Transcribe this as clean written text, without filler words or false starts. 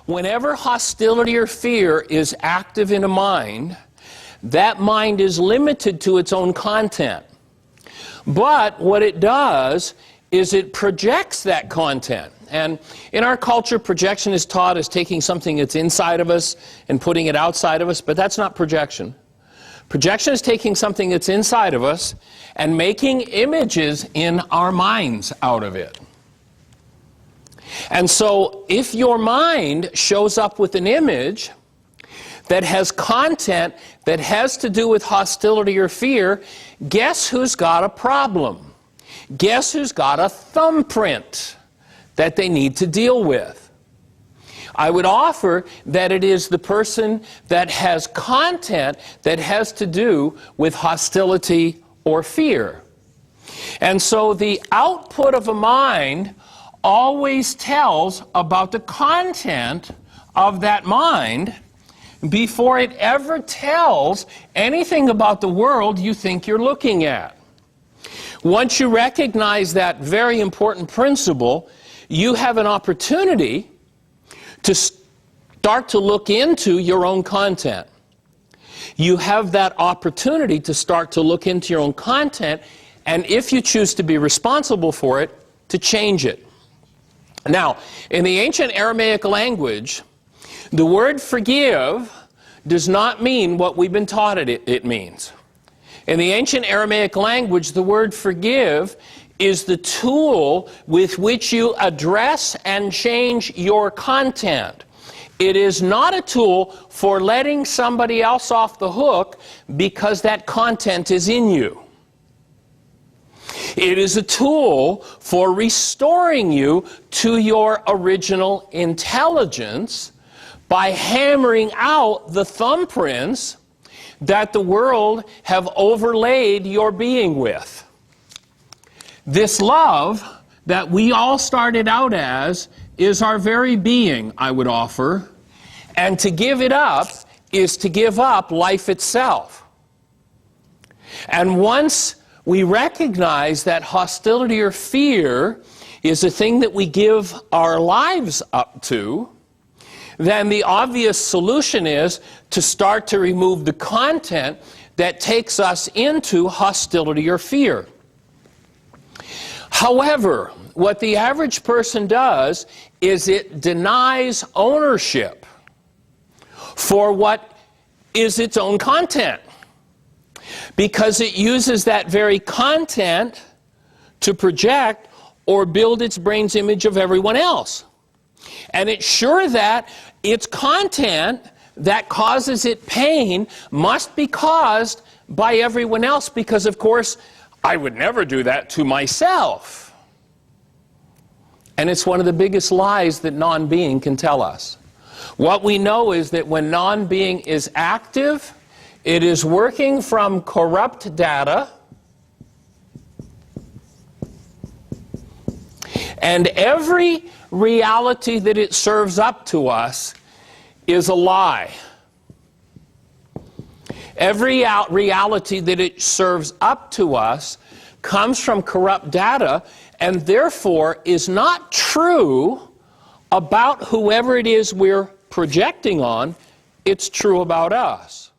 Whenever hostility or fear is active in a mind, that mind is limited to its own content. But what it does is it projects that content. And in our culture, projection is taught as taking something that's inside of us and putting it outside of us, but that's not projection. Projection is taking something that's inside of us and making images in our minds out of it. And so if your mind shows up with an image that has content that has to do with hostility or fear, guess who's got a problem? Guess who's got a thumbprint that they need to deal with? I would offer that it is the person that has content that has to do with hostility or fear. And so the output of a mind always tells about the content of that mind before it ever tells anything about the world you think you're looking at. Once you recognize that very important principle, you have an opportunity to start to look into your own content. You have that opportunity to start to look into your own content, and if you choose to be responsible for it, to change it. Now, in the ancient Aramaic language, the word forgive does not mean what we've been taught it means. In the ancient Aramaic language, the word forgive is the tool with which you address and change your content. It is not a tool for letting somebody else off the hook because that content is in you. It is a tool for restoring you to your original intelligence by hammering out the thumbprints that the world have overlaid your being with. This love that we all started out as is our very being, I would offer, and to give it up is to give up life itself. And once we recognize that hostility or fear is a thing that we give our lives up to, then the obvious solution is to start to remove the content that takes us into hostility or fear. However, what the average person does is it denies ownership for what is its own content, because it uses that very content to project or build its brain's image of everyone else. And it's sure that its content that causes it pain must be caused by everyone else, because, of course, I would never do that to myself. And it's one of the biggest lies that non-being can tell us. What we know is that when non-being is active, it is working from corrupt data, and every reality that it serves up to us is a lie. Every reality that it serves up to us comes from corrupt data, and therefore is not true about whoever it is we're projecting on. It's true about us.